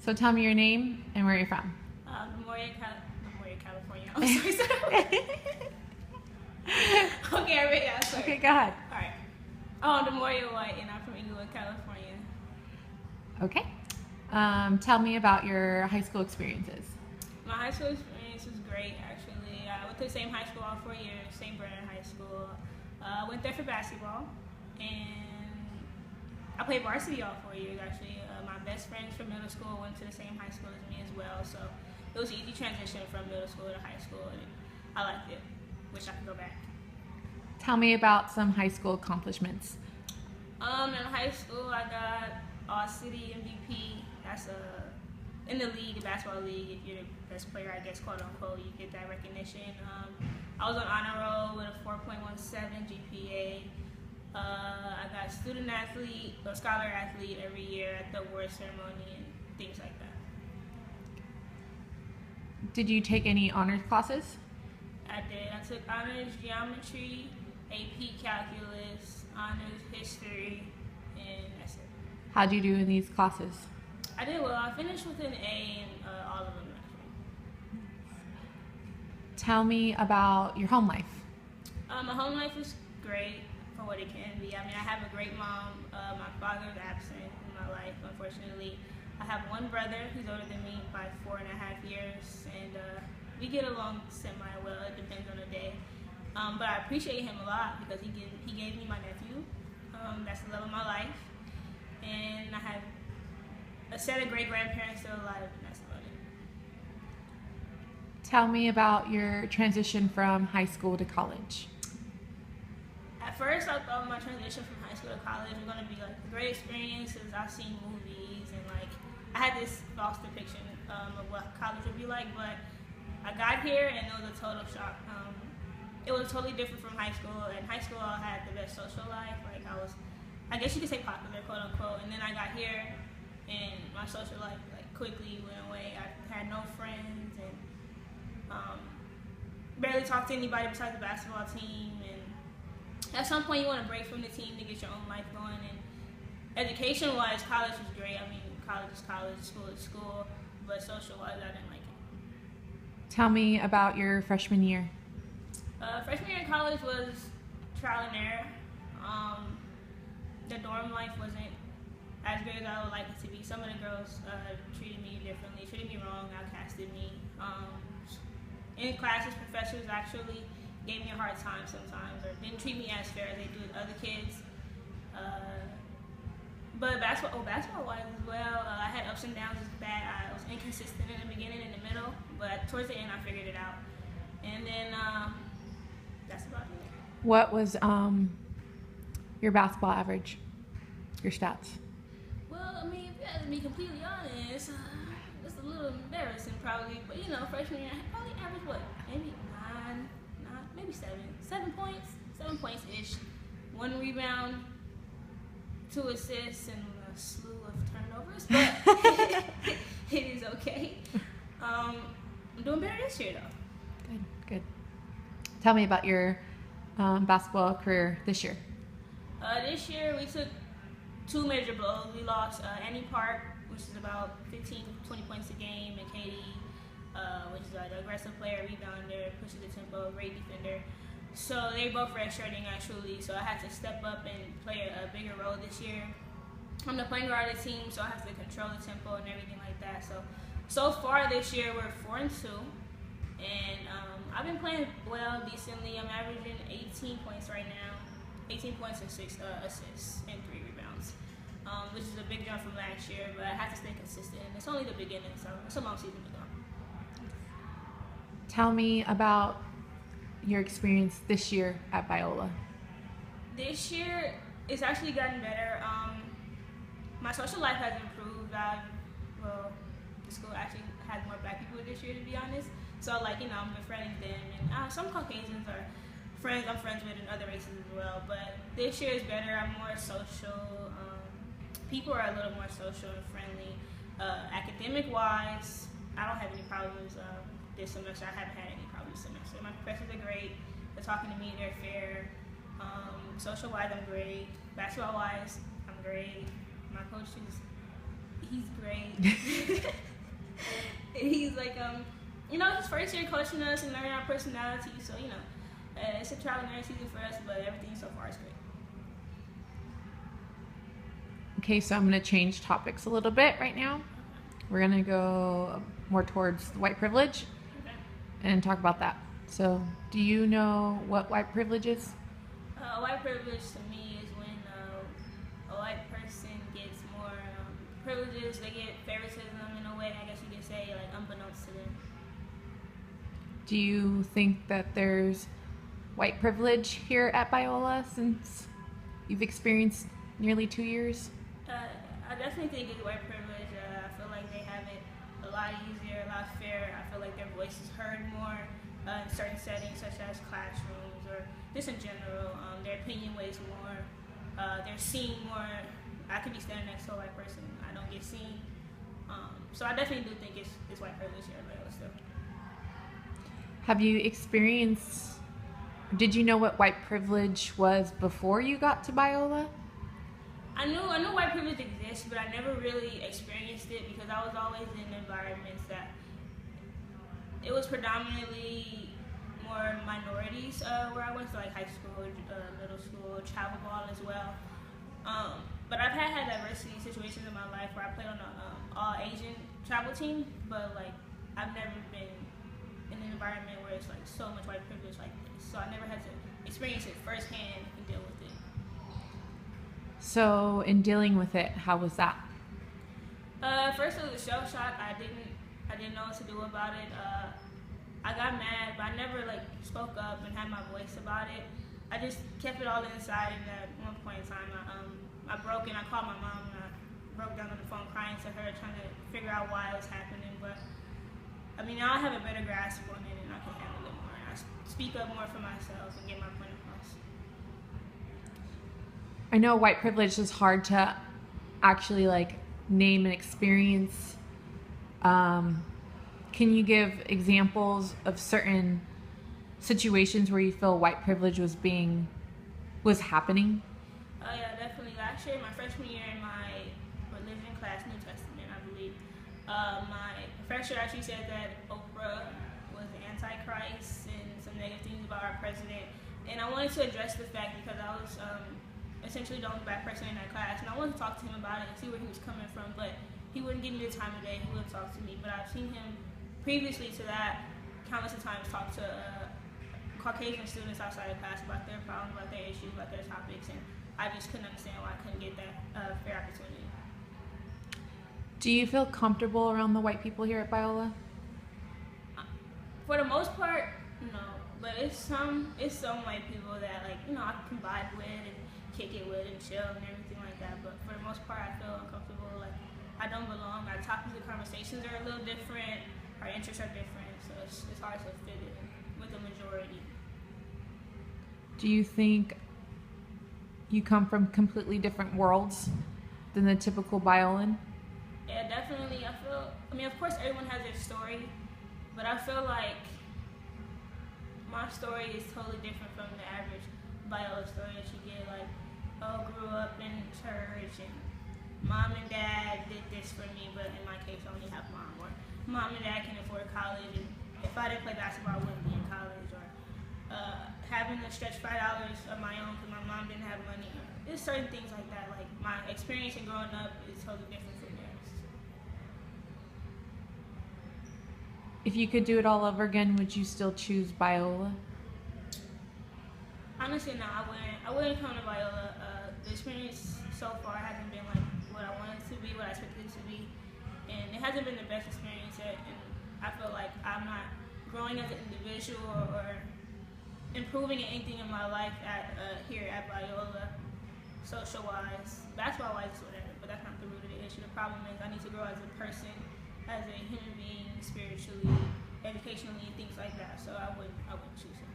So tell me your name and where you're from. Memoria, California. I'm sorry. Okay, I read that. Sorry. Okay, go ahead. All right. Oh, Demoria White, and I'm from Inglewood, California. Okay. Tell me about your high school experiences. My high school experience was great, actually. I went to the same high school all 4 years, St. Bernard High School. Went there for basketball, and I played varsity all 4 years, actually. My best friends from middle school went to the same high school as me as well, so it was an easy transition from middle school to high school, and I liked it. Wish I could go back. Tell me about some high school accomplishments. In high school, I got All-City MVP. That's in the league, the basketball league. If you're the best player, I guess, quote unquote, you get that recognition. I was on honor roll with a 4.17 GPA. I got student athlete or scholar athlete every year at the award ceremony and things like that. Did you take any honors classes? I did. I took honors geometry, AP calculus, honors history, and that's it. How'd you do in these classes? I did well. I finished with an A in all of them, actually. Tell me about your home life. My home life is great for what it can be. I mean, I have a great mom. My father is absent in my life, unfortunately. I have one brother who's older than me by 4.5 years, and we get along semi-well. It depends on the day. But I appreciate him a lot because he gave me my nephew. That's the love of my life. And I have a set of great-grandparents still alive, and that's about it. Tell me about your transition from high school to college. At first, I thought my transition from high school to college was going to be like a great experience because I've seen movies and like I had this false depiction of what college would be like, but I got here and it was a total shock. It was totally different from high school. In high school, I had the best social life. Like I guess you could say popular, quote unquote. And then I got here and my social life like quickly went away. I had no friends and barely talked to anybody besides the basketball team. And at some point, you want to break from the team to get your own life going. And education-wise, college was great. I mean, college is college, school is school, but social-wise, I didn't like it. Tell me about your freshman year. Freshman year in college was trial and error. The dorm life wasn't as good as I would like it to be. Some of the girls treated me differently, treated me wrong, outcasted me. In classes, professors actually gave me a hard time sometimes, or didn't treat me as fair as they do with other kids. But basketball-wise as well, I had ups and downs as bad. I was inconsistent in the beginning and the middle, but towards the end I figured it out. And then that's about it. What was your basketball average, your stats? Well, I mean, if you have to be completely honest, it's a little embarrassing probably, but you know, freshman year I probably averaged what? Maybe nine, maybe 7 points, 7 points-ish. 1 rebound, 2 assists, and a slew of turnovers, but it is okay. I'm doing better this year though. Good. Tell me about your basketball career this year. This year we took 2 major blows. We lost Annie Park, which is about 15, 20 points a game, and Katie, which is an aggressive player, rebounder, pushes the tempo, great defender. So they both redshirting actually, so I had to step up and play a bigger role this year. I'm the point guard of the team, so I have to control the tempo and everything like that. So far this year we're 4-2, and I've been playing well, decently. I'm averaging 18 points right now, 18 points and 6 assists and 3 rebounds, which is a big jump from last year. But I have to stay consistent, and it's only the beginning, so it's a long season to go. Tell me about your experience this year at Biola. This year, it's actually gotten better. My social life has improved. The school actually has more black people this year, to be honest. So, like, you know, I'm befriending them, and some Caucasians are friends I'm friends with in other races as well. But this year is better. I'm more social. People are a little more social and friendly. Academic-wise, I don't have any problems this semester. I haven't had any problems this semester. My professors are great. They're talking to me. They're fair. Social-wise, I'm great. Basketball-wise, I'm great. My coach is He's great. He's like, his first year coaching us and learning our personality. So, it's a trial and error season for us, but everything so far is great. Okay, so I'm going to change topics a little bit right now. We're going to go more towards white privilege Okay. and talk about that. So, do you know what white privilege is? White privilege to me is when a white person gets more privileges. They get favoritism in a way, I guess you could say, like unbeknownst to them. Do you think that there's white privilege here at Biola since you've experienced nearly 2 years? I definitely think it's white privilege. I feel like they have it a lot easier, a lot fairer. I feel like their voice is heard more in certain settings, such as classrooms or just in general. Their opinion weighs more. They're seen more. I could be standing next to a white person. I don't get seen. So I definitely do think it's white privilege here at Biola still. Have you experienced, did you know what white privilege was before you got to Biola? I knew white privilege exists, but I never really experienced it because I was always in environments that it was predominantly more minorities where I went to, like high school, middle school, travel ball as well. But I've had diversity situations in my life where I played on an all Asian travel team, but like I've never been in an environment where it's like so much white privilege like this. So I never had to experience it firsthand and deal with it. So, in dealing with it, how was that? First it was a shell shock. I didn't know what to do about it. I got mad, but I never like spoke up and had my voice about it. I just kept it all inside, and at one point in time, I broke and I called my mom and I broke down on the phone crying to her, trying to figure out why it was happening. But I mean, now I have a better grasp on it and I can handle it more. And I speak up more for myself and get my point across. I know white privilege is hard to actually like name and experience. Can you give examples of certain situations where you feel white privilege was happening? Oh yeah, definitely. Last year, my freshman year in my religion class, New Testament, I believe, my professor actually said that Oprah was the Antichrist and some negative things about our president. And I wanted to address the fact because I was essentially the only black person in that class, and I wanted to talk to him about it and see where he was coming from, but he wouldn't give me the time of day. He wouldn't talk to me. But I've seen him previously to that countless of times talk to Caucasian students outside of class about their problems, about their issues, about their topics, and I just couldn't understand why I couldn't get that fair opportunity. Do you feel comfortable around the white people here at Biola? For the most part, no. But it's some white people that I can vibe with and kick it with and chill and everything like that. But for the most part, I feel uncomfortable. Like I don't belong. Our topics of conversations are a little different. Our interests are different, so it's hard to fit in with the majority. Do you think you come from completely different worlds than the typical Biolan? Yeah, definitely. Of course, everyone has their story, but I feel like my story is totally different from the average Biola story that you get. Like, grew up in church, and mom and dad did this for me, but in my case, I only have mom. Or mom and dad can afford college, and if I didn't play basketball, I wouldn't be in college. Or having to stretch $5 of my own because my mom didn't have money. There's certain things like that. Like, my experience in growing up is totally different from theirs. If you could do it all over again, would you still choose Biola? Honestly, no, I wouldn't come to Biola. The experience so far hasn't been like what I wanted it to be, what I expected it to be, and it hasn't been the best experience yet. And I feel like I'm not growing as an individual or improving in anything in my life here at Biola, social-wise, basketball-wise, whatever. But that's not the root of the issue. The problem is I need to grow as a person, as a human being, spiritually, educationally, and things like that. So I wouldn't choose it.